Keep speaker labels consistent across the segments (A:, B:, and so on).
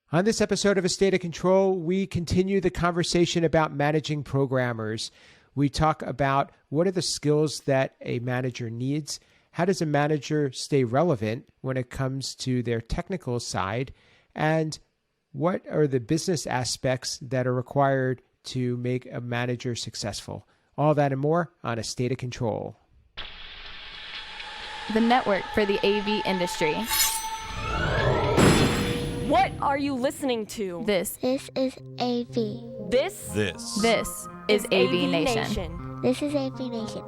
A: On this episode of A State of Control, we continue the conversation about managing programmers. We talk about what are the skills that a manager needs, how does a manager stay relevant when it comes to their technical side, and what are the business aspects that are required to make a manager successful. All that and more on A State of Control.
B: The network for the AV industry.
C: What are you listening to?
B: This
D: is AV.
C: This
B: is AVNation.
D: This is AVNation.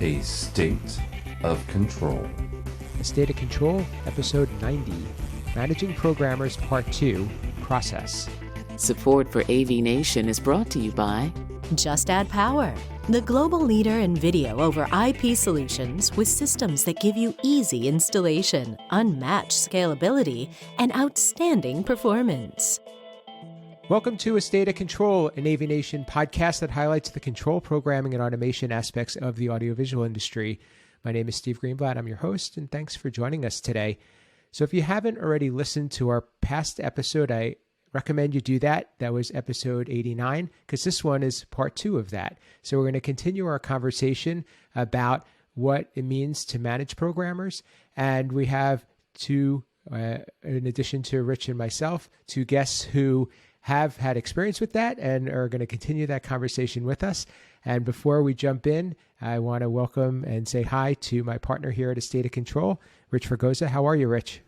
E: A State of Control.
A: A State of Control, episode 90, Managing Programmers, Part 2, Process.
F: Support for AVNation is brought to you by
G: Just Add Power, the global leader in video over IP solutions with systems that give you easy installation, unmatched scalability, and outstanding performance.
A: Welcome to A State of Control, an AVNation podcast that highlights the control, programming, and automation aspects of the audiovisual industry. My name is Steve Greenblatt. I'm your host, and thanks for joining us today. So if you haven't already listened to our past episode, I recommend you do that. That was episode 89, because this one is part 2 of that. So we're going to continue our conversation about what it means to manage programmers. And we have two, in addition to Rich and myself, two guests who have had experience with that and are going to continue that conversation with us. And before we jump in, I want to welcome and say hi to my partner here at A State of Control, Rich Fergoza. How are you, Rich?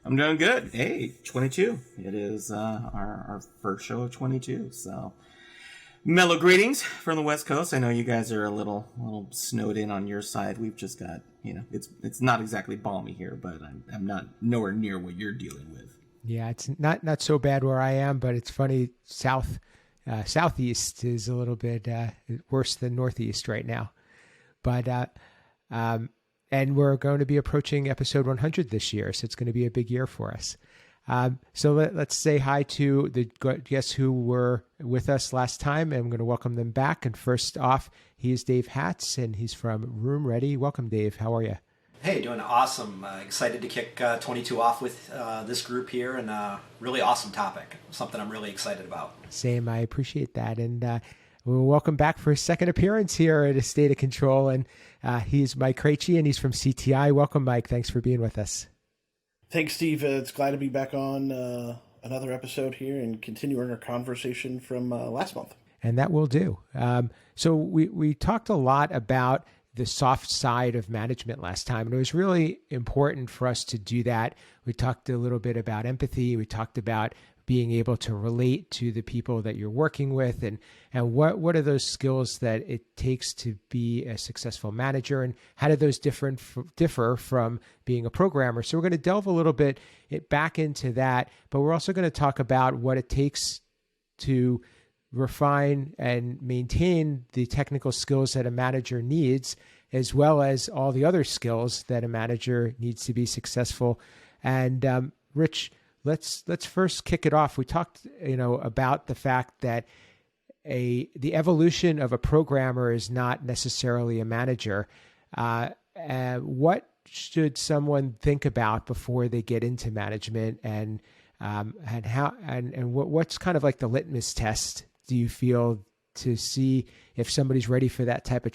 H: I'm doing good. Hey, 22. It is our first show of 22. So, mellow greetings from the West Coast. I know you guys are a little snowed in on your side. We've just got, it's not exactly balmy here, but I'm not nowhere near what you're dealing with.
A: Yeah, it's not so bad where I am, but it's funny. Southeast is a little bit worse than Northeast right now. But and we're going to be approaching episode 100 this year, so it's going to be a big year for us. So let's say hi to the guests who were with us last time, and I'm going to welcome them back. And first off, he is Dave Hatz, and he's from Room Ready. Welcome, Dave. How are you?
I: Hey, doing awesome. Excited to kick 22 off with this group here, and really awesome topic, something I'm really excited about.
A: Same, I appreciate that. And we'll welcome back for his second appearance here at A State of Control. And he's Mike Krejci, and he's from CTI. Welcome, Mike. Thanks for being with us.
J: Thanks, Steve. It's glad to be back on another episode here and continuing our conversation from last month.
A: And that will do. So we talked a lot about the soft side of management last time. And it was really important for us to do that. We talked a little bit about empathy. We talked about being able to relate to the people that you're working with, and what are those skills that it takes to be a successful manager, and how do those differ from being a programmer. So we're going to delve a little bit back into that, but we're also going to talk about what it takes to refine and maintain the technical skills that a manager needs, as well as all the other skills that a manager needs to be successful. And Rich, let's first kick it off. We talked, about the fact that the evolution of a programmer is not necessarily a manager. What should someone think about before they get into management, and what's kind of like the litmus test, do you feel, to see if somebody's ready for that type of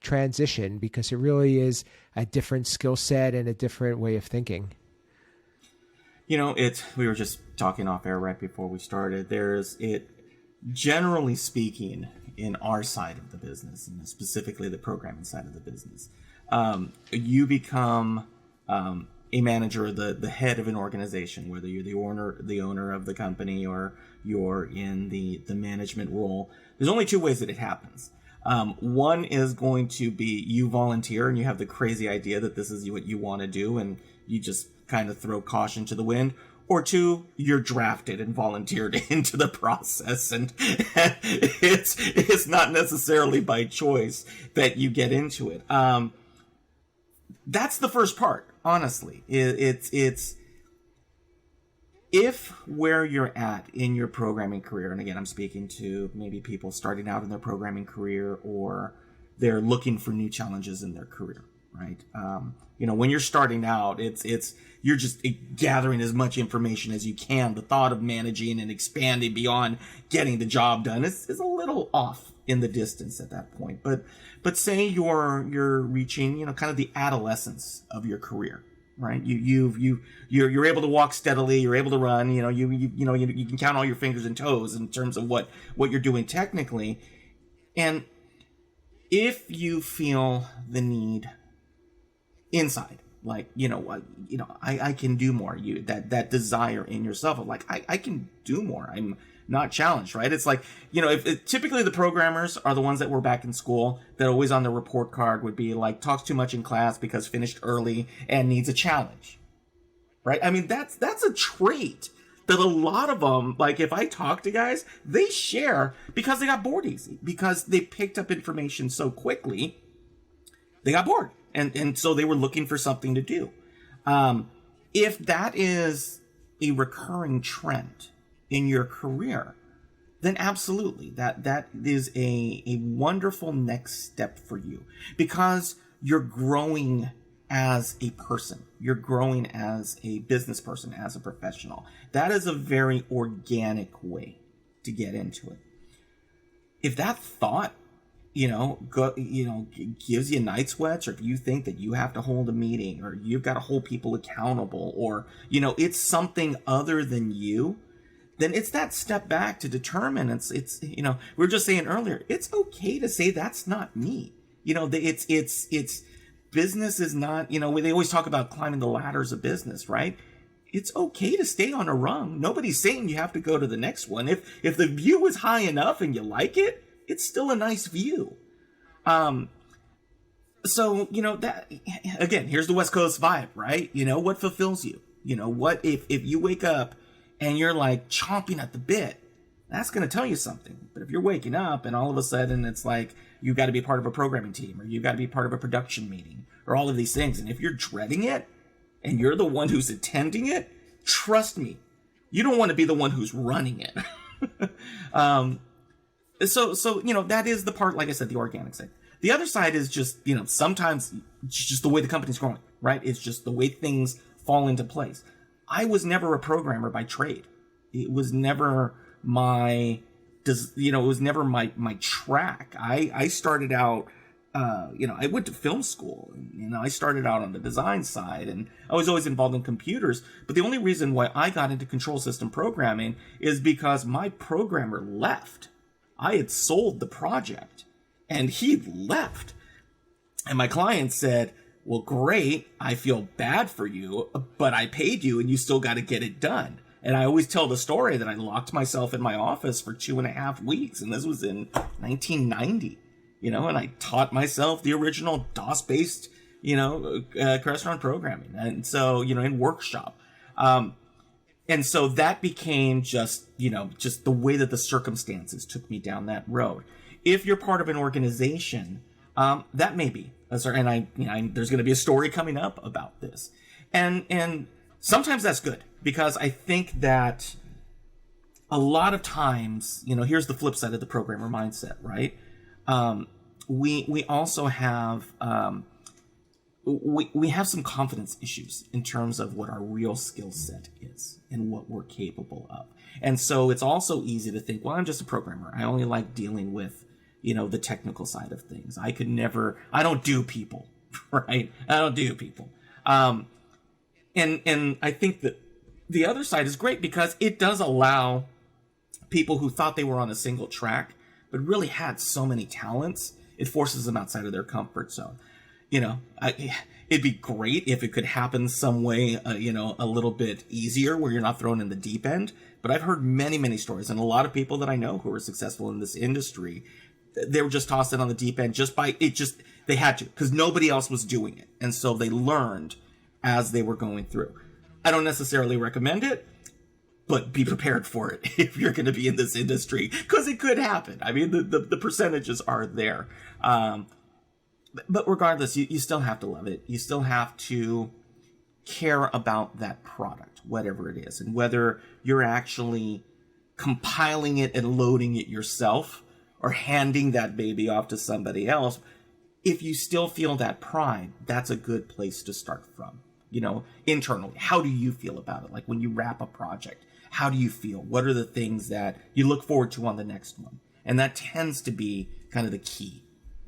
A: transition? Because it really is a different skill set and a different way of thinking.
H: We were just talking off air right before we started. Generally speaking, in our side of the business, and specifically the programming side of the business, you become a manager, the head of an organization, whether you're the owner of the company or you're in the management role. There's only two ways that it happens. One is going to be you volunteer and you have the crazy idea that this is what you want to do, and you just kind of throw caution to the wind. Or two, you're drafted and volunteered into the process, and it's not necessarily by choice that you get into it. That's the first part, honestly. It's if where you're at in your programming career, and again, I'm speaking to maybe people starting out in their programming career, or they're looking for new challenges in their career, right? When you're starting out, you're just gathering as much information as you can. The thought of managing and expanding beyond getting the job done is a little off in the distance at that point. But say you're reaching, kind of the adolescence of your career, right? You're able to walk steadily. You're able to run. You can count all your fingers and toes in terms of what you're doing technically. And if you feel the need inside, like, I can do more, that desire in yourself of like, I can do more, I'm not challenged, right? It's like, typically the programmers are the ones that were back in school that always on the report card would be like, talks too much in class because finished early and needs a challenge, right? I mean, that's a trait that a lot of them, like if I talk to guys, they share because they got bored easy, because they picked up information so quickly, they got bored. And so they were looking for something to do. If that is a recurring trend in your career, then absolutely, that is a wonderful next step for you, because you're growing as a person. You're growing as a business person, as a professional. That is a very organic way to get into it. If that thought gives you night sweats, or if you think that you have to hold a meeting, or you've got to hold people accountable, or, it's something other than you, then it's that step back to determine we were just saying earlier, it's okay to say that's not me. It's business is not, they always talk about climbing the ladders of business, right? It's okay to stay on a rung. Nobody's saying you have to go to the next one. If the view is high enough and you like it, it's still a nice view. So, that, again, here's the West Coast vibe, right? What fulfills you? What if you wake up and you're like chomping at the bit, that's going to tell you something. But if you're waking up and all of a sudden it's like, you've got to be part of a programming team, or you've got to be part of a production meeting, or all of these things. And if you're dreading it and you're the one who's attending it, trust me, you don't want to be the one who's running it. So that is the part, like I said, the organic side. The other side is just, sometimes just the way the company's growing, right? It's just the way things fall into place. I was never a programmer by trade. It was never my track. I started out, I went to film school, and, I started out on the design side, and I was always involved in computers. But the only reason why I got into control system programming is because my programmer left. I had sold the project and he left. And my client said, well, great, I feel bad for you, but I paid you and you still got to get it done. And I always tell the story that I locked myself in my office for 2.5 weeks. And this was in 1990, and I taught myself the original DOS-based, restaurant programming. And so, in workshop. And so that became just the way that the circumstances took me down that road. If you're part of an organization, that may be, and there's going to be a story coming up about this. And sometimes that's good, because I think that a lot of times, here's the flip side of the programmer mindset, right? We also have, we have some confidence issues in terms of what our real skill set is and what we're capable of. And so it's also easy to think, well, I'm just a programmer. I only like dealing with, the technical side of things. I don't do people, right? I don't do people. And I think that the other side is great, because it does allow people who thought they were on a single track, but really had so many talents, it forces them outside of their comfort zone. It'd be great if it could happen some way, a little bit easier, where you're not thrown in the deep end. But I've heard many, many stories, and a lot of people that I know who are successful in this industry, they were just tossed in on the deep end they had to, because nobody else was doing it. And so they learned as they were going through. I don't necessarily recommend it, but be prepared for it if you're going to be in this industry, because it could happen. I mean, the percentages are there. But regardless, you still have to love it. You still have to care about that product, whatever it is, and whether you're actually compiling it and loading it yourself or handing that baby off to somebody else, if you still feel that pride, that's a good place to start from. Internally, how do you feel about it? Like when you wrap a project, how do you feel? What are the things that you look forward to on the next one? And that tends to be kind of the key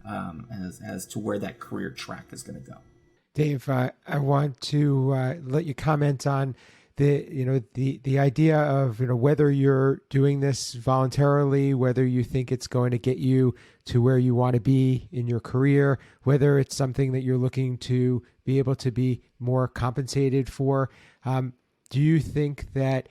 H: as to where that career track is going to go.
A: Dave, I want to let you comment on the idea of whether you're doing this voluntarily, whether you think it's going to get you to where you want to be in your career, whether it's something that you're looking to be able to be more compensated for. Do you think that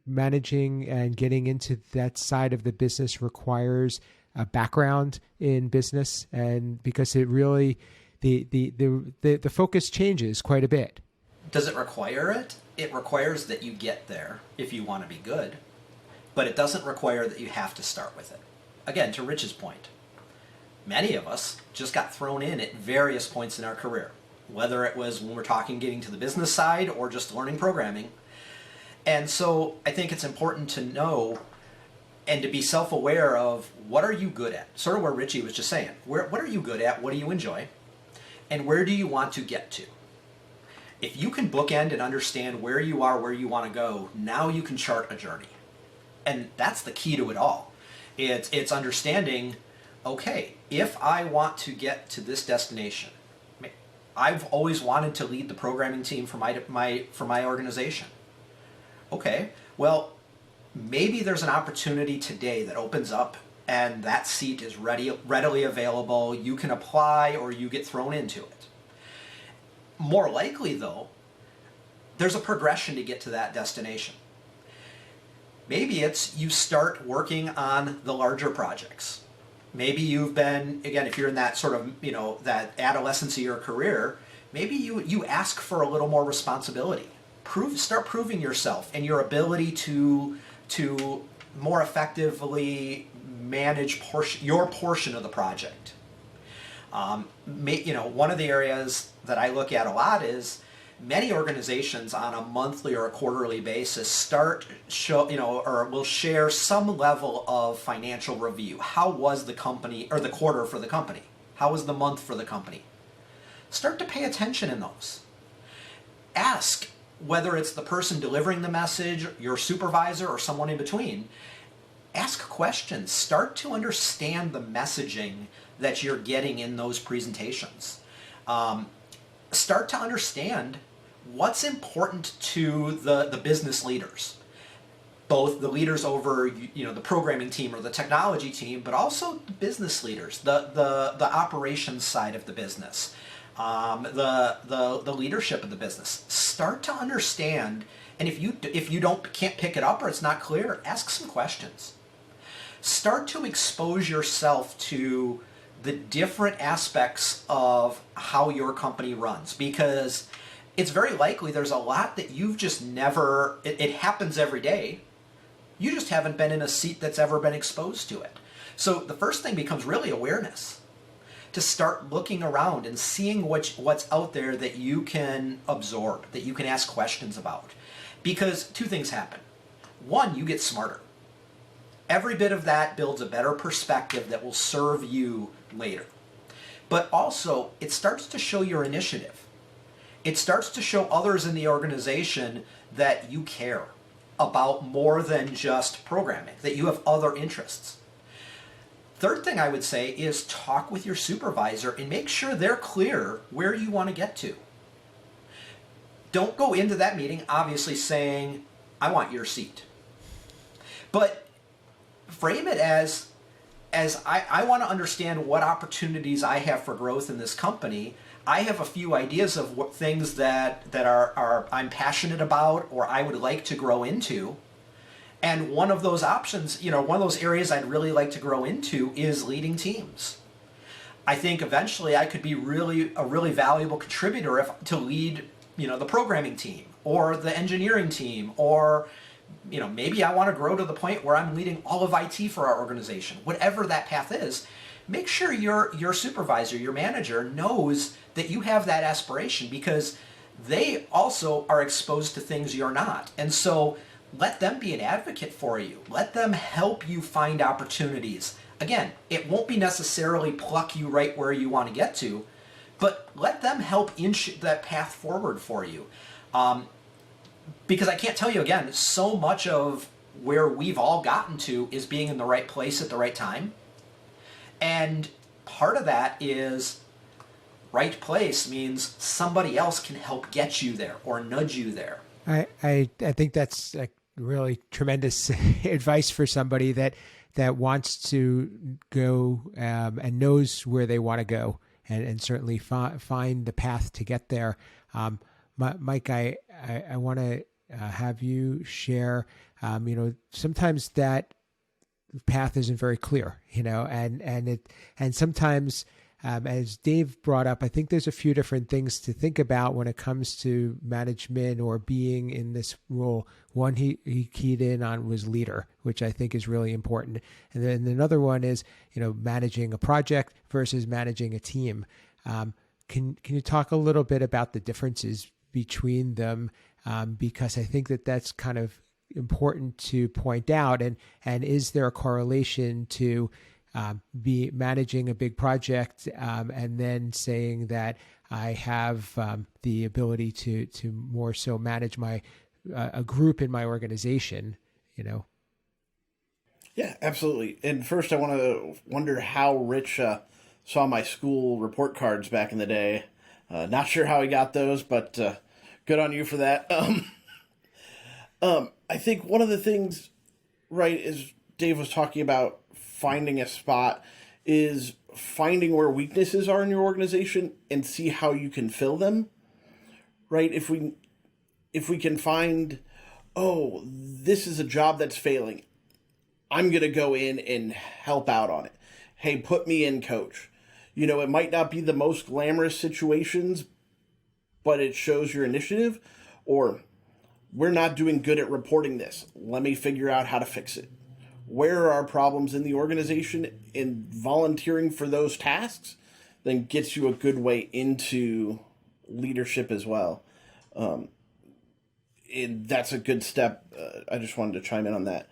A: managing and getting into that side of the business requires a background in business? And because it really the focus changes quite a bit.
I: Does it require it? It requires that you get there if you want to be good, but it doesn't require that you have to start with it. Again, to Rich's point, many of us just got thrown in at various points in our career, whether it was when we're talking getting to the business side or just learning programming. And so I think it's important to know and to be self-aware of what are you good at? Sort of where Richie was just saying. What are you good at? What do you enjoy? And where do you want to get to? If you can bookend and understand where you are, where you want to go, now you can chart a journey. And that's the key to it all. It's understanding, okay, if I want to get to this destination, I've always wanted to lead the programming team for my organization. Okay, well, maybe there's an opportunity today that opens up and that seat is readily available. You can apply or you get thrown into it. More likely, though, there's a progression to get to that destination. Maybe it's you start working on the larger projects. Maybe you've been, again, if you're in that sort of, that adolescence of your career, maybe you ask for a little more responsibility. Start proving yourself and your ability to more effectively manage your portion of the project. One of the areas that I look at a lot is many organizations on a monthly or a quarterly basis will share some level of financial review. How was the company or the quarter for the company? How was the month for the company? Start to pay attention in those. Ask whether it's the person delivering the message, your supervisor, or someone in between. Ask questions. Start to understand the messaging that you're getting in those presentations. Start to understand what's important to the business leaders, both the leaders over the programming team or the technology team, but also the business leaders, the operations side of the business, the leadership of the business. Start to understand, and if you can't pick it up or it's not clear, ask some questions. Start to expose yourself to the different aspects of how your company runs, because it's very likely there's a lot that you've just never, it happens every day. You just haven't been in a seat that's ever been exposed to it. So the first thing becomes really awareness, to start looking around and seeing what's out there that you can absorb, that you can ask questions about. Because two things happen. One, you get smarter. Every bit of that builds a better perspective that will serve you later. But also, it starts to show your initiative. It starts to show others in the organization that you care about more than just programming, that you have other interests. Third thing I would say is talk with your supervisor and make sure they're clear where you want to get to. Don't go into that meeting obviously saying, I want your seat. But frame it as I want to understand what opportunities I have for growth in this company. I have a few ideas of what things that are I'm passionate about or I would like to grow into. And one of those options, one of those areas I'd really like to grow into is leading teams. I think eventually I could be a really valuable contributor to lead, the programming team or the engineering team, or maybe I want to grow to the point where I'm leading all of IT for our organization. Whatever that path is, make sure your supervisor, your manager knows that you have that aspiration, because they also are exposed to things you're not. And so let them be an advocate for you. Let them help you find opportunities. Again, it won't be necessarily pluck you right where you want to get to, but let them help inch that path forward for you. Because I can't tell you again, so much of where we've all gotten to is being in the right place at the right time. And part of that is right place means somebody else can help get you there or nudge you there.
A: I think that's a really tremendous advice for somebody that wants to go and knows where they want to go and certainly find the path to get there. Mike, I want to have you share, sometimes that path isn't very clear, and sometimes, as Dave brought up, I think there's a few different things to think about when it comes to management or being in this role. One he keyed in on was leader, which I think is really important. And then another one is, managing a project versus managing a team. Can you talk a little bit about the differences between them? Because I think that's kind of important to point out. And is there a correlation to be managing a big project and then saying that I have the ability to more so manage my a group in my organization,
J: Yeah, absolutely. And first, I want to wonder how Rich saw my school report cards back in the day. Not sure how he got those, but good on you for that. I think one of the things, right, is Dave was talking about finding a spot, is finding where weaknesses are in your organization and see how you can fill them, right? If we can find, oh, this is a job that's failing, I'm going to go in and help out on it. Hey, put me in, coach. It might not be the most glamorous situations, but it shows your initiative. Or, we're not doing good at reporting this. Let me figure out how to fix it. Where are our problems in the organization? And volunteering for those tasks then gets you a good way into leadership as well. And that's a good step. I just wanted to chime in on that.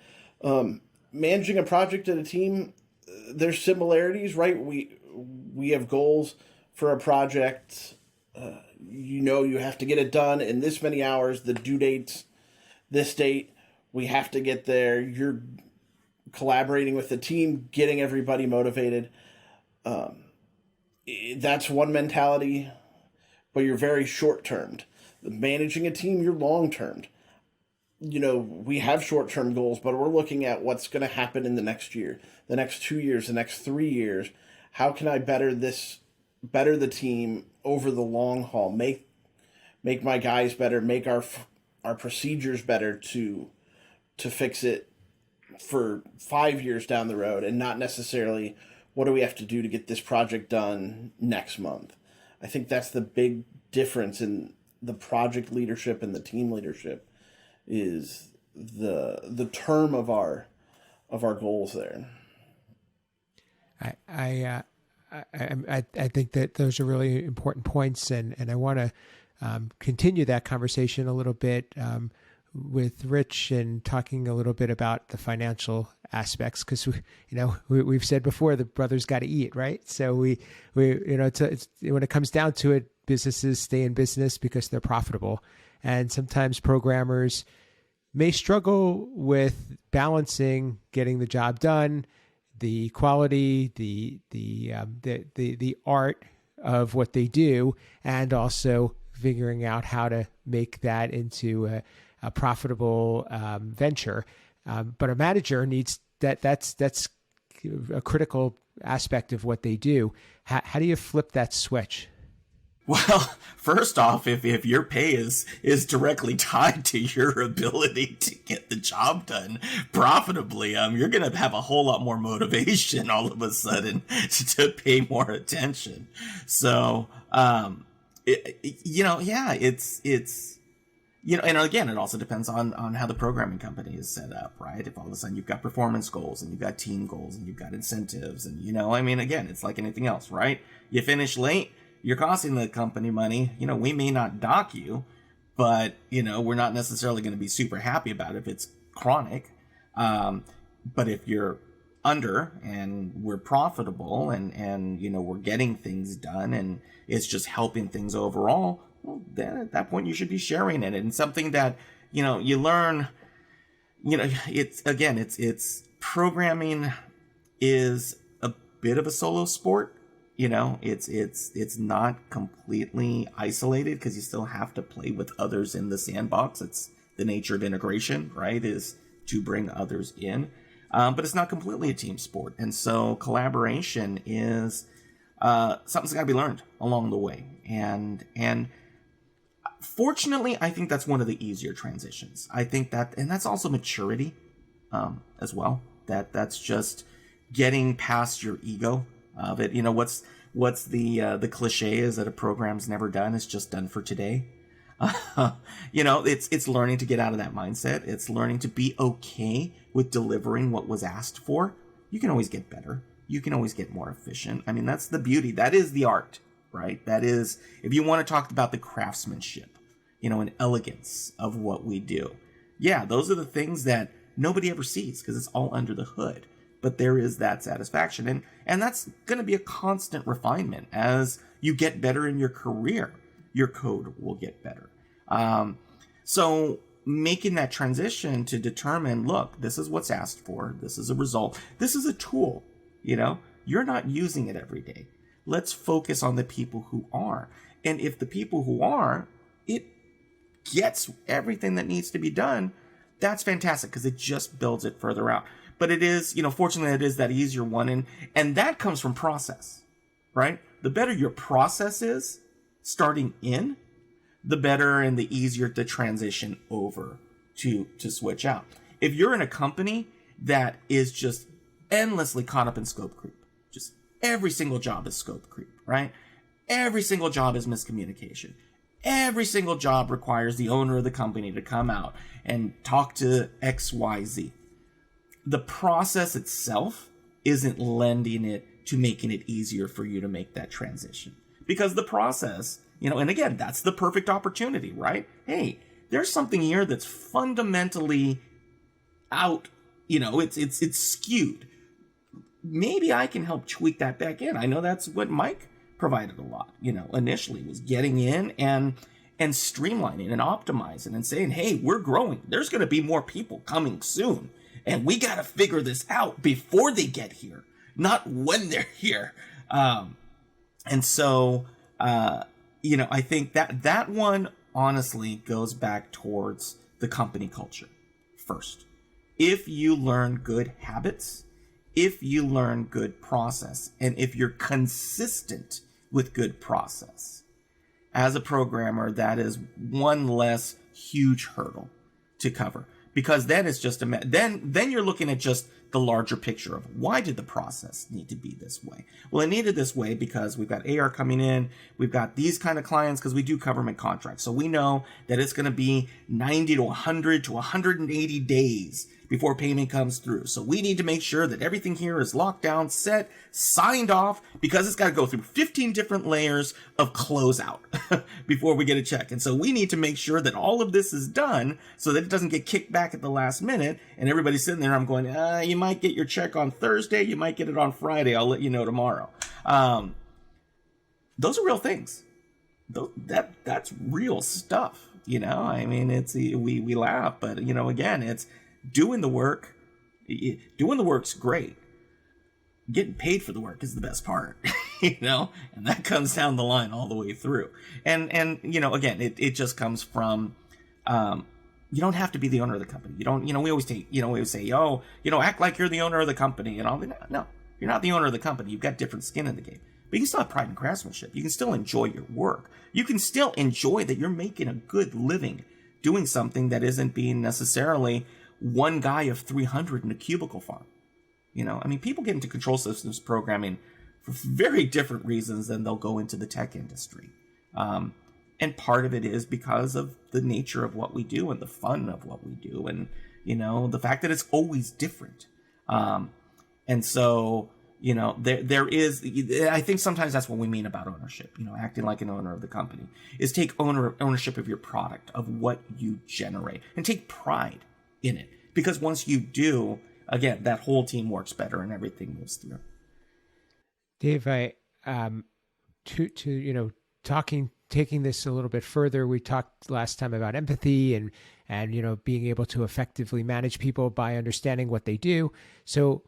J: Managing a project and a team, there's similarities, right? We have goals for a project. You have to get it done in this many hours. The due date's this date. We have to get there. You're collaborating with the team, getting everybody motivated. That's one mentality, but you're very short-termed. Managing a team, you're long-termed. We have short-term goals, but we're looking at what's going to happen in the next year, the next 2 years, the next 3 years. How can I better the team over the long haul, make my guys better, make our procedures better to fix it for 5 years down the road, and not necessarily what do we have to do to get this project done next month. I think that's the big difference in the project leadership and the team leadership, is the term of our goals there.
A: I think that those are really important points, and I want to continue that conversation a little bit with Rich and talking a little bit about the financial aspects, because we've said before the brothers got to eat, right? So we it's when it comes down to it, businesses stay in business because they're profitable, and sometimes programmers may struggle with balancing getting the job done, the quality, the art of what they do, and also figuring out how to make that into a profitable venture. But a manager needs that's a critical aspect of what they do. How do you flip that switch?
H: Well, first off, if your pay is directly tied to your ability to get the job done profitably, you're going to have a whole lot more motivation all of a sudden to pay more attention. So, it's and again, it also depends on how the programming company is set up, right? If all of a sudden you've got performance goals and you've got team goals and you've got incentives and, again, it's like anything else, right? You finish late, you're costing the company money. We may not dock you, but we're not necessarily going to be super happy about it if it's chronic. But if you're under and we're profitable and we're getting things done and it's just helping things overall, well, then at that point you should be sharing it. And something that you learn, it's programming is a bit of a solo sport. It's not completely isolated because you still have to play with others in the sandbox. It's the nature of integration, right, is to bring others in. But it's not completely a team sport. And so collaboration is something's got to be learned along the way. And fortunately, I think that's one of the easier transitions. I think that, and that's also maturity as well. That's just getting past your ego of it. What's the cliche is that a program's never done, it's just done for today. It's learning to get out of that mindset. It's learning to be okay with delivering what was asked for. You can always get better. You can always get more efficient. I mean, that's the beauty. That is the art, right? That is, if you want to talk about the craftsmanship, and elegance of what we do. Yeah, those are the things that nobody ever sees because it's all under the hood. But there is that satisfaction. And that's going to be a constant refinement. As you get better in your career, your code will get better. So making that transition to determine, look, this is what's asked for. This is a result. This is a tool. You're not using it every day. Let's focus on the people who are. And if the people who are, it gets everything that needs to be done, that's fantastic because it just builds it further out. But it is, fortunately, it is that easier one. And that comes from process, right? The better your process is starting in, the better and the easier to transition over to switch out. If you're in a company that is just endlessly caught up in scope creep, just every single job is scope creep, right? Every single job is miscommunication. Every single job requires the owner of the company to come out and talk to XYZ. The process itself isn't lending it to making it easier for you to make that transition. Because the process, and again, that's the perfect opportunity, right? Hey, there's something here that's fundamentally out, it's skewed. Maybe I can help tweak that back in. I know that's what Mike provided a lot, initially, was getting in and streamlining and optimizing and saying, hey, we're growing. There's going to be more people coming soon. And we got to figure this out before they get here, not when they're here. And so, I think that one honestly goes back towards the company culture first. If you learn good habits, if you learn good process, and if you're consistent with good process, as a programmer, that is one less huge hurdle to cover. Because then it's just then you're looking at just the larger picture of why did the process need to be this way? Well, it needed this way because we've got AR coming in. We've got these kind of clients because we do government contracts. So we know that it's going to be 90 to 100 to 180 days before payment comes through. So we need to make sure that everything here is locked down, set, signed off, because it's got to go through 15 different layers of closeout before we get a check. And so we need to make sure that all of this is done so that it doesn't get kicked back at the last minute. And everybody's sitting there, I'm going, you might get your check on Thursday. You might get it on Friday. I'll let you know tomorrow. Those are real things. That's real stuff. I mean, we laugh, but again, it's doing the work. Doing the work's great. Getting paid for the work is the best part, and that comes down the line all the way through. And again, it just comes from, you don't have to be the owner of the company. You don't, we always say, act like you're the owner of the company and all that. No, you're not the owner of the company. You've got different skin in the game. But you can still have pride in craftsmanship. You can still enjoy your work. You can still enjoy that you're making a good living doing something that isn't being necessarily one guy of 300 in a cubicle farm. People get into control systems programming for very different reasons than they'll go into the tech industry. And part of it is because of the nature of what we do and the fun of what we do and, the fact that it's always different. And so, there is, I think sometimes that's what we mean about ownership, acting like an owner of the company, is take ownership of your product, of what you generate, and take pride in it. Because once you do, again, that whole team works better and everything moves through.
A: Dave, taking this a little bit further, we talked last time about empathy and being able to effectively manage people by understanding what they do. So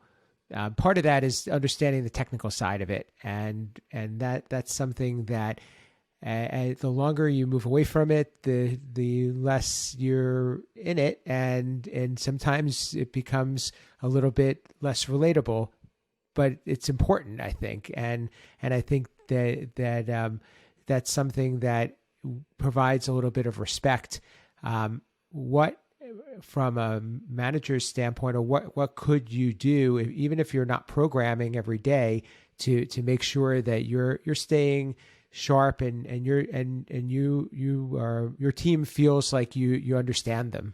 A: part of that is understanding the technical side of it, and that's something that the longer you move away from it, the less you're in it, and sometimes it becomes a little bit less relatable. But it's important, I think, and I think that that's something that provides a little bit of respect. What, from a manager's standpoint, or what could you do, even if you're not programming every day, to make sure that you're staying sharp and your team feels like you understand them?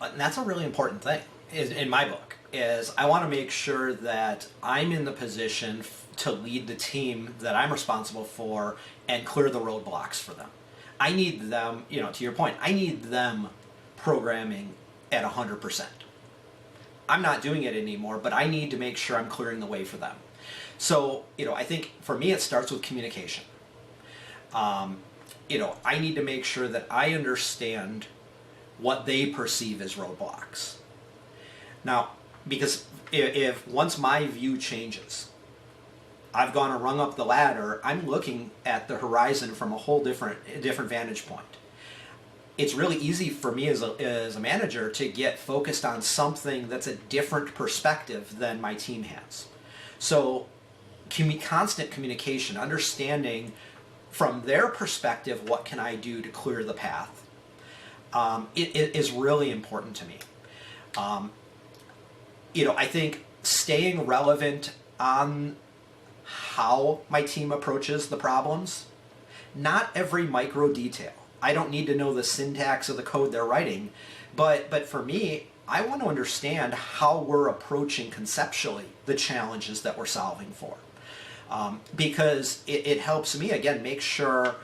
I: And that's a really important thing in my book. Is I want to make sure that I'm in the position to lead the team that I'm responsible for and clear the roadblocks for them. I need them, to your point, I need them programming at 100%. I'm not doing it anymore, but I need to make sure I'm clearing the way for them. So, I think for me it starts with communication. I need to make sure that I understand what they perceive as roadblocks. Now, because if once my view changes, I've gone and rung up the ladder, I'm looking at the horizon from a whole different vantage point. It's really easy for me as a manager to get focused on something that's a different perspective than my team has. So constant communication, understanding from their perspective, what can I do to clear the path, it is really important to me. I think staying relevant on how my team approaches the problems, not every micro detail. I don't need to know the syntax of the code they're writing, but for me, I want to understand how we're approaching conceptually the challenges that we're solving for. Because it helps me, again, make sure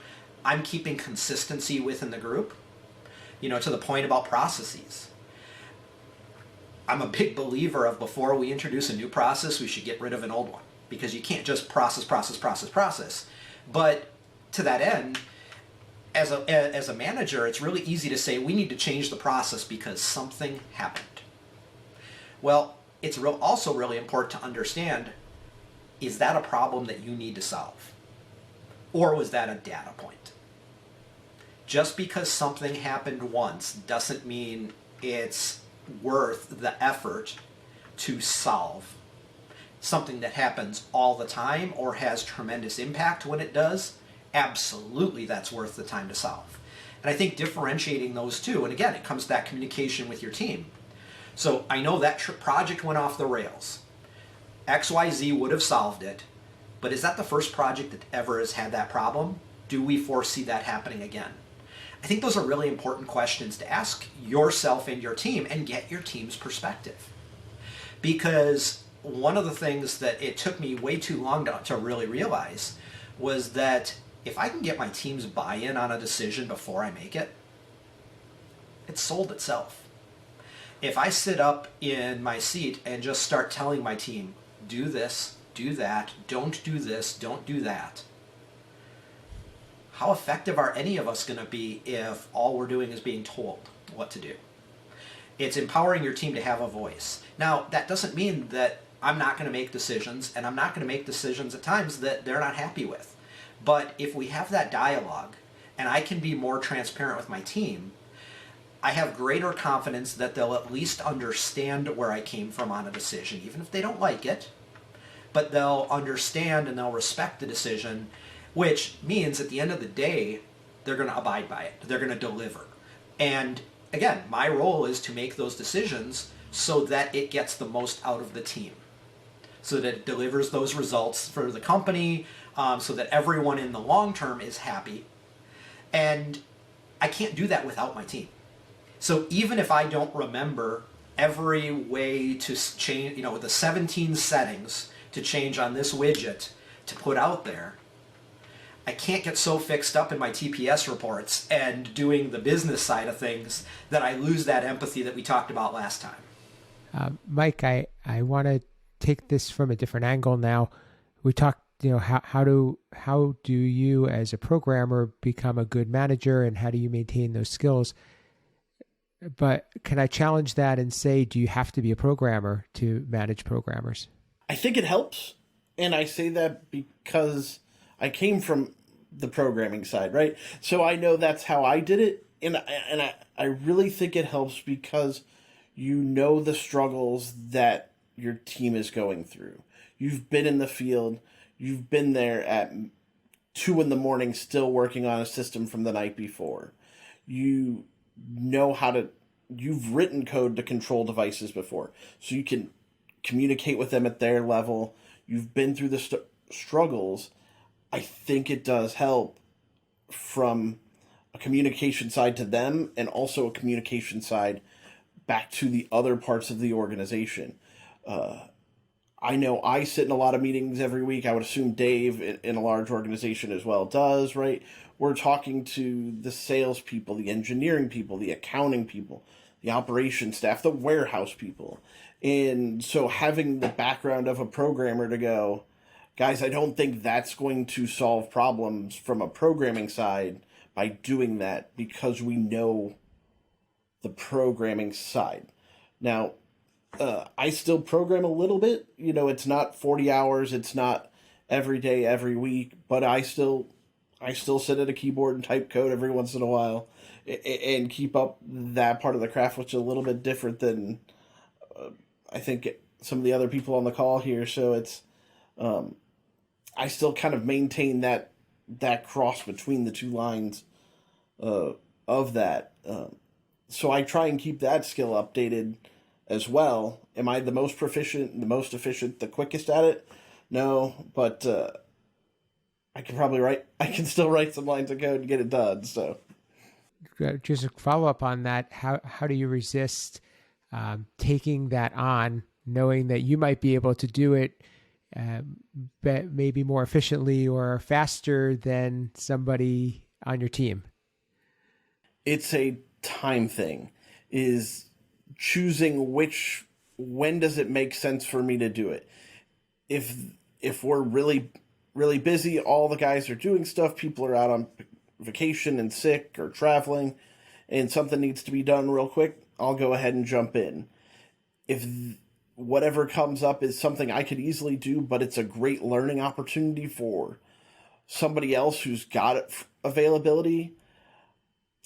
I: I'm keeping consistency within the group, to the point about processes. I'm a big believer of before we introduce a new process, we should get rid of an old one, because you can't just process. But to that end, as a manager, it's really easy to say we need to change the process because something happened. Well, it's also really important to understand, is that a problem that you need to solve? Or was that a data point? Just because something happened once doesn't mean it's worth the effort to solve. Something that happens all the time or has tremendous impact when it does, absolutely that's worth the time to solve. And I think differentiating those two, and again, it comes to that communication with your team. So I know that project went off the rails. XYZ would have solved it, but is that the first project that ever has had that problem? Do we foresee that happening again? I think those are really important questions to ask yourself and your team and get your team's perspective. Because one of the things that it took me way too long to really realize was that if I can get my team's buy-in on a decision before I make it, it's sold itself. If I sit up in my seat and just start telling my team, do this, do that, don't do this, don't do that, how effective are any of us going to be if all we're doing is being told what to do? It's empowering your team to have a voice. Now, that doesn't mean that I'm not going to make decisions, and I'm not going to make decisions at times that they're not happy with. But if we have that dialogue, and I can be more transparent with my team, I have greater confidence that they'll at least understand where I came from on a decision, even if they don't like it. But they'll understand and they'll respect the decision, which means at the end of the day, they're going to abide by it. They're going to deliver. And again, my role is to make those decisions so that it gets the most out of the team, so that it delivers those results for the company, so that everyone in the long term is happy. And I can't do that without my team. So even if I don't remember every way to change, the 17 settings to change on this widget to put out there, I can't get so fixed up in my TPS reports and doing the business side of things that I lose that empathy that we talked about last time.
A: Mike, I want to take this from a different angle now. We talked, how do you as a programmer become a good manager, and how do you maintain those skills? But can I challenge that and say, do you have to be a programmer to manage programmers?
J: I think it helps. And I say that because I came from the programming side, right? So I know that's how I did it. And I really think it helps because you know the struggles that your team is going through. You've been in the field. You've been there at 2 a.m. still working on a system from the night before. You know you've written code to control devices before, so you can communicate with them at their level. You've been through the struggles. I think it does help from a communication side to them and also a communication side back to the other parts of the organization. I know I sit in a lot of meetings every week. I would assume Dave in a large organization as well does, right? We're talking to the salespeople, the engineering people, the accounting people, the operations staff, the warehouse people. And so having the background of a programmer to go, guys, I don't think that's going to solve problems from a programming side by doing that, because we know the programming side. Now, I still program a little bit. It's not 40 hours. It's not every day, every week, but I still sit at a keyboard and type code every once in a while and keep up that part of the craft, which is a little bit different than I think some of the other people on the call here. So it's, I still kind of maintain that cross between the two lines of that. So I try and keep that skill updated as well. Am I the most proficient, the most efficient, the quickest at it? No, but I can still write some lines of code and get it done. So
A: just a follow up on that. How do you resist taking that on, knowing that you might be able to do it maybe more efficiently or faster than somebody on your team?
J: It's a time thing, is choosing when does it make sense for me to do it. If we're really, really busy, all the guys are doing stuff, people are out on vacation and sick or traveling, and something needs to be done real quick, I'll go ahead and jump in. If whatever comes up is something I could easily do, but it's a great learning opportunity for somebody else who's got availability,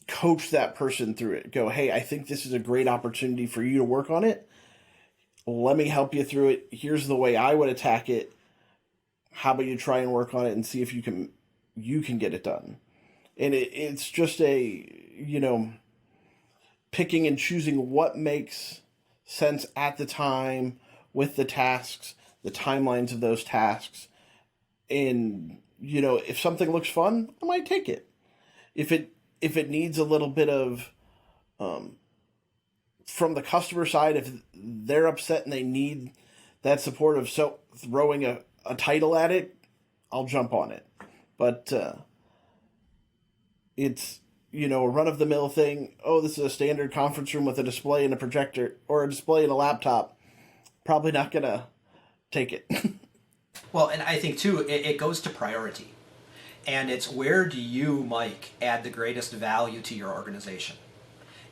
J: coach that person through it. Go, hey, I think this is a great opportunity for you to work on it. Let me help you through it. Here's the way I would attack it. How about you try and work on it and see if you can get it done. And it's just picking and choosing what makes sense at the time with the tasks, the timelines of those tasks. And, if something looks fun, I might take it. If it needs a little bit of, from the customer side, if they're upset and they need that support of throwing a title at it, I'll jump on it. But it's, a run-of-the-mill thing. Oh, this is a standard conference room with a display and a projector, or a display and a laptop. Probably not going to take it.
I: Well, and I think, too, it goes to priority. And it's, where do you, Mike, add the greatest value to your organization?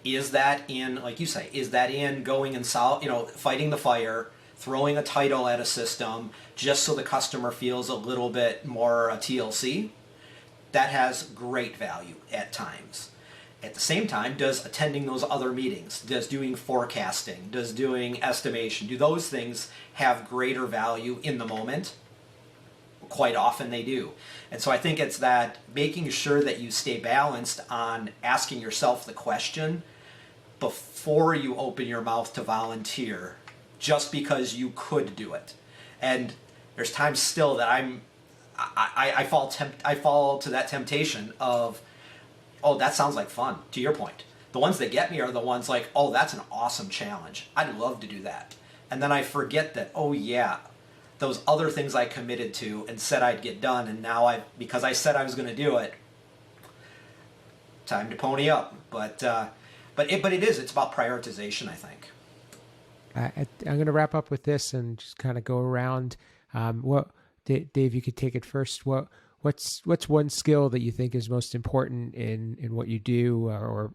I: Is that in, like you say, is that in going and fighting the fire, throwing a title at a system just so the customer feels a little bit more TLC? That has great value at times. At the same time, does attending those other meetings, does doing forecasting, does doing estimation, do those things have greater value in the moment? Quite often they do. And so I think it's that making sure that you stay balanced on asking yourself the question before you open your mouth to volunteer, just because you could do it. And there's times still that I fall to that temptation of, oh, that sounds like fun, to your point. The ones that get me are the ones like, oh, that's an awesome challenge. I'd love to do that. And then I forget that, oh yeah, those other things I committed to and said I'd get done, and now because I said I was going to do it, time to pony up. But it's about prioritization, I think.
A: I'm going to wrap up with this and just kind of go around. Dave, you could take it first. What's one skill that you think is most important in what you do, or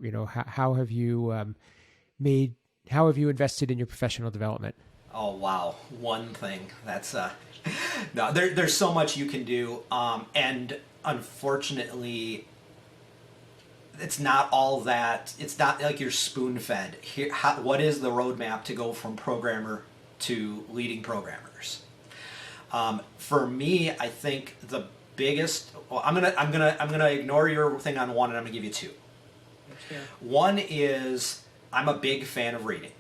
A: how have you invested in your professional development?
I: Oh wow, one thing. That's no. There's so much you can do, and unfortunately, it's not all that. It's not like you're spoon fed. What is the roadmap to go from programmer to leading programmers? For me, I think the biggest. Well, I'm gonna ignore your thing on one, and I'm gonna give you two. Yeah. One is I'm a big fan of reading.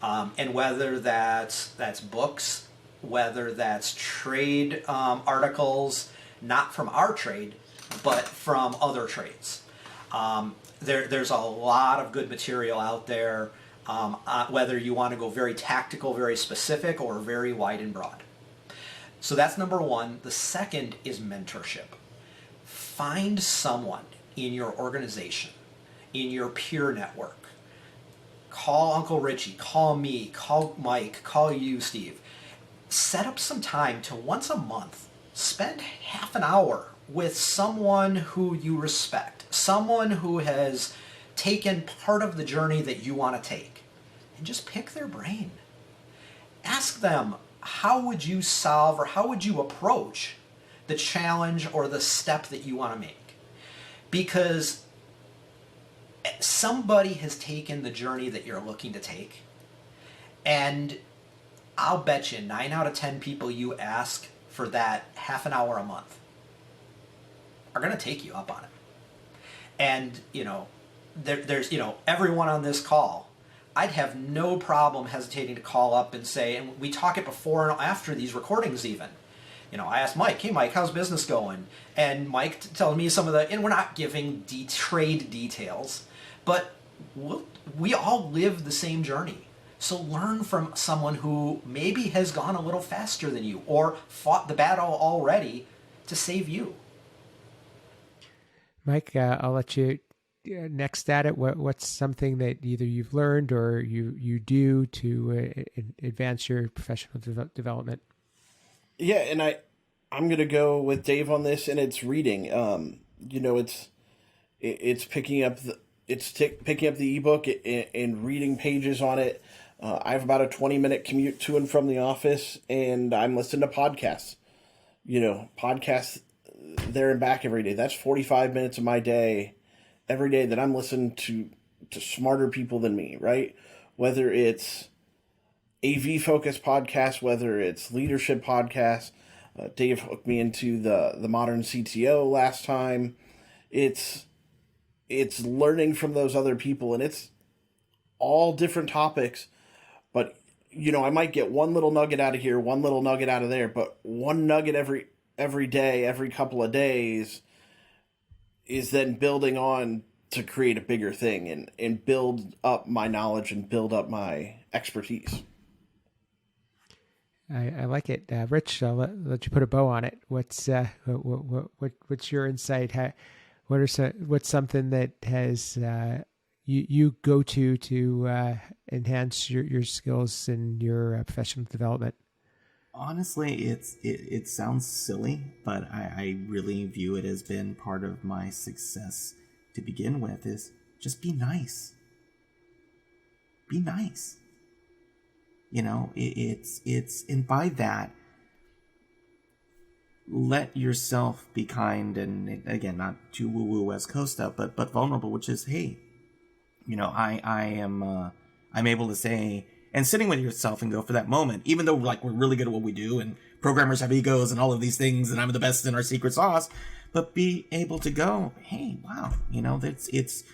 I: And whether that's books, whether that's trade articles, not from our trade, but from other trades. There's a lot of good material out there, whether you want to go very tactical, very specific, or very wide and broad. So that's number one. The second is mentorship. Find someone in your organization, in your peer network. Call Uncle Richie, call me, call Mike, call you, Steve. Set up some time to once a month, spend half an hour with someone who you respect, someone who has taken part of the journey that you want to take, and just pick their brain. Ask them, how would you solve or how would you approach the challenge or the step that you want to make? Because somebody has taken the journey that you're looking to take, and I'll bet you 9 out of 10 people you ask for that half an hour a month are going to take you up on it. And, there's everyone on this call, I'd have no problem hesitating to call up and say, and we talk it before and after these recordings even. I asked Mike, hey Mike, how's business going? And Mike tells me some of and we're not giving trade details, but we all live the same journey. So learn from someone who maybe has gone a little faster than you or fought the battle already to save you.
A: Mike, I'll let you next at it. What's something that either you've learned or you do to advance your professional development?
J: Yeah, and I'm gonna go with Dave on this, and it's reading. It's picking up picking up the ebook and reading pages on it. I have about a 20-minute commute to and from the office, and I'm listening to podcasts. Podcasts there and back every day. That's 45 minutes of my day, every day, that I'm listening to smarter people than me, right? Whether it's AV-focused podcasts, whether it's leadership podcasts. Dave hooked me into the Modern CTO last time. It's learning from those other people, and it's all different topics, but I might get one little nugget out of here, one little nugget out of there, but one nugget every day, every couple of days is then building on to create a bigger thing and build up my knowledge and build up my expertise.
A: I like it. Rich, I'll let you put a bow on it. What's your insight? What's something that has you go to enhance your skills and your professional development?
H: Honestly, it sounds silly, but I really view it as been part of my success to begin with. Is just be nice. Be nice. It's and by that, let yourself be kind, and again, not too woo-woo West Coast stuff, but vulnerable, which is, hey, I'm able to say, and sitting with yourself and go for that moment, even though we're really good at what we do, and programmers have egos and all of these things, and I'm the best in our secret sauce, but be able to go, hey, wow, it's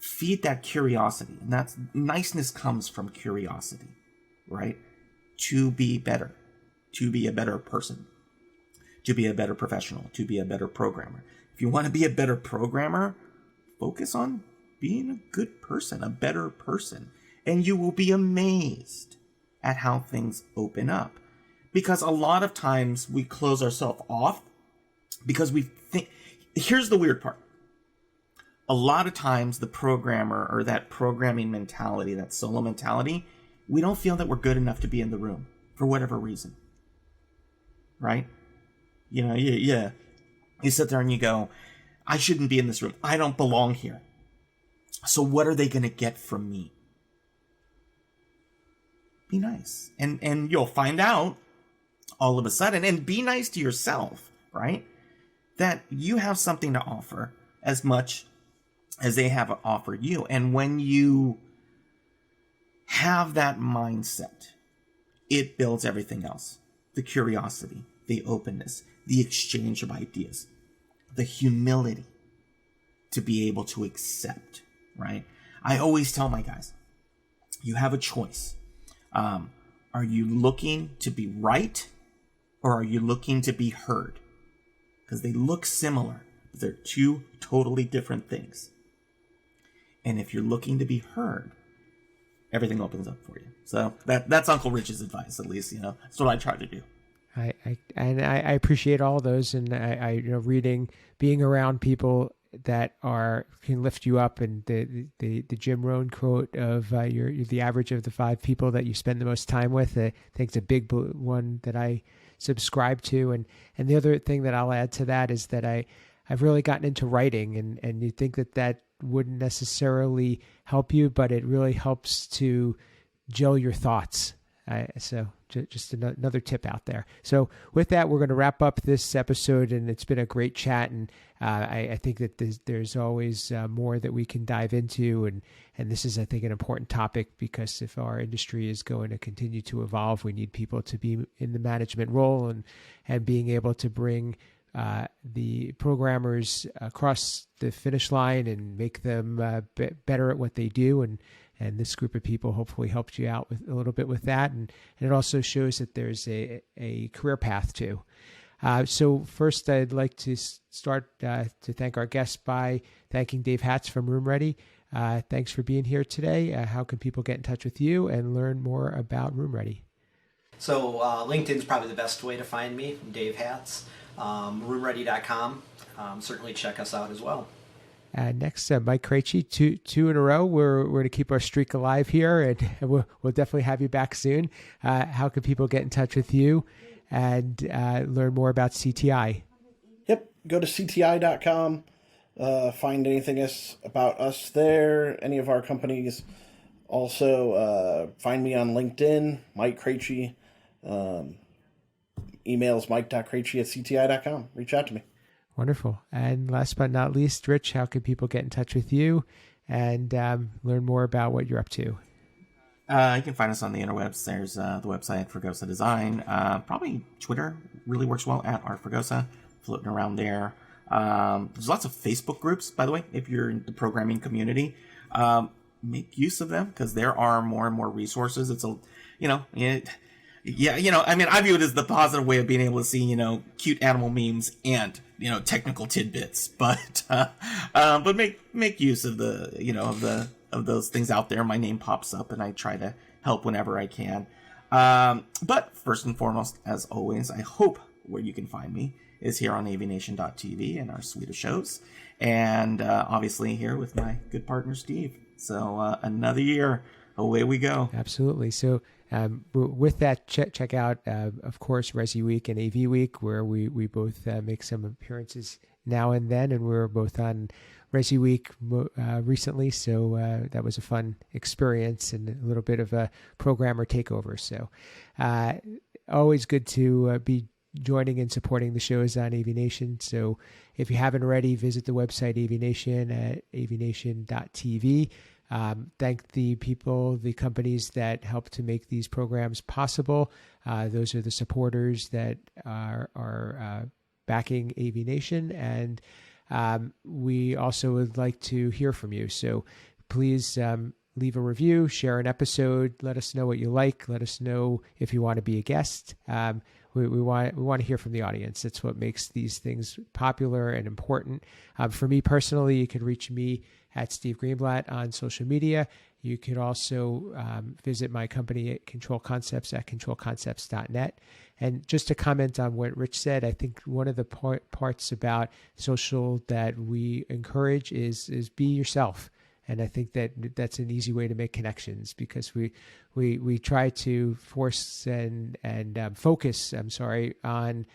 H: feed that curiosity, and that's niceness comes from curiosity, right? To be better, to be a better person, to be a better professional, to be a better programmer. If you want to be a better programmer, focus on being a good person, a better person, and you will be amazed at how things open up. Because a lot of times we close ourselves off because we think, here's the weird part. A lot of times the programmer or that programming mentality, that solo mentality, we don't feel that we're good enough to be in the room for whatever reason. Right? You know, you sit there and you go, I shouldn't be in this room. I don't belong here. So what are they going to get from me? Be nice. And you'll find out all of a sudden, and be nice to yourself, right? That you have something to offer as much as they have offered you. And when you have that mindset, it builds everything else. The curiosity, the openness, the exchange of ideas, the humility to be able to accept, right? I always tell my guys, you have a choice. Are you looking to be right, or are you looking to be heard? Because they look similar, but they're two totally different things. And if you're looking to be heard, everything opens up for you. So that's Uncle Rich's advice, at least, you know. That's what I try to do.
A: I appreciate all those, and I you know, being around people that can lift you up, and the Jim Rohn quote of you're the average of the 5 people that you spend the most time with. I think it's a big one that I subscribe to, and the other thing that I'll add to that is that I've really gotten into writing, and you think that wouldn't necessarily help you, but it really helps to gel your thoughts. So just another tip out there. So with that, we're going to wrap up this episode, and it's been a great chat. And I think that there's always more that we can dive into. And this is, I think, an important topic, because if our industry is going to continue to evolve, we need people to be in the management role and being able to bring the programmers across the finish line and make them better at what they do. And this group of people hopefully helped you out with a little bit with that. And it also shows that there's a career path too. So first, I'd like to start to thank our guests by thanking Dave Hatz from Room Ready. Thanks for being here today. How can people get in touch with you and learn more about Room Ready?
I: So LinkedIn's probably the best way to find me, Dave Hatz. Roomready.com. Certainly check us out as well.
A: Next, Mike Krejci, two in a row. We're going to keep our streak alive here, and we'll definitely have you back soon. How can people get in touch with you and learn more about CTI?
J: Yep, go to cti.com. Find anything about us there, any of our companies. Also, find me on LinkedIn, Mike Krejci. Emails mike.krejci@cti.com. Reach out to me.
A: Wonderful. And last but not least, Rich, how can people get in touch with you and learn more about what you're up to?
H: You can find us on the interwebs. There's the website, Fregosa Design. Probably Twitter really works well, at @Fregosa, floating around there. There's lots of Facebook groups, by the way, if you're in the programming community. Make use of them, because there are more and more resources. It's I view it as the positive way of being able to see, cute animal memes and, technical tidbits, but make use of of those things out there. My name pops up and I try to help whenever I can. But first and foremost, as always, I hope where you can find me is here on AVNation.tv and our suite of shows. And obviously here with my good partner, Steve. So another year, away we go.
A: Absolutely. So with that, check out, of course, Resi Week and AV Week, where we both make some appearances now and then, and we were both on Resi Week recently, so that was a fun experience and a little bit of a programmer takeover. So always good to be joining and supporting the shows on AVNation. So if you haven't already, visit the website AVNation at avnation.tv. Thank the people, the companies that help to make these programs possible. Those are the supporters that are backing AVNation, and we also would like to hear from you. So please leave a review, share an episode, let us know what you like, let us know if you want to be a guest. We want to hear from the audience. It's what makes these things popular and important. For me personally, you can reach me at Steve Greenblatt on social media. You could also visit my company at Control Concepts at controlconcepts.net. And just to comment on what Rich said, I think one of the parts about social that we encourage is be yourself. And I think that's an easy way to make connections, because we try to force and focus, on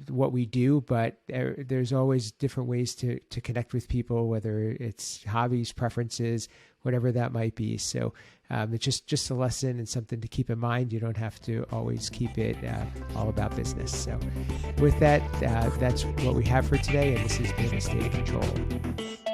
A: what we do, but there's always different ways to connect with people, whether it's hobbies, preferences, whatever that might be. So it's just a lesson and something to keep in mind. You don't have to always keep it all about business. So with that, that's what we have for today, and this has been A State of Control.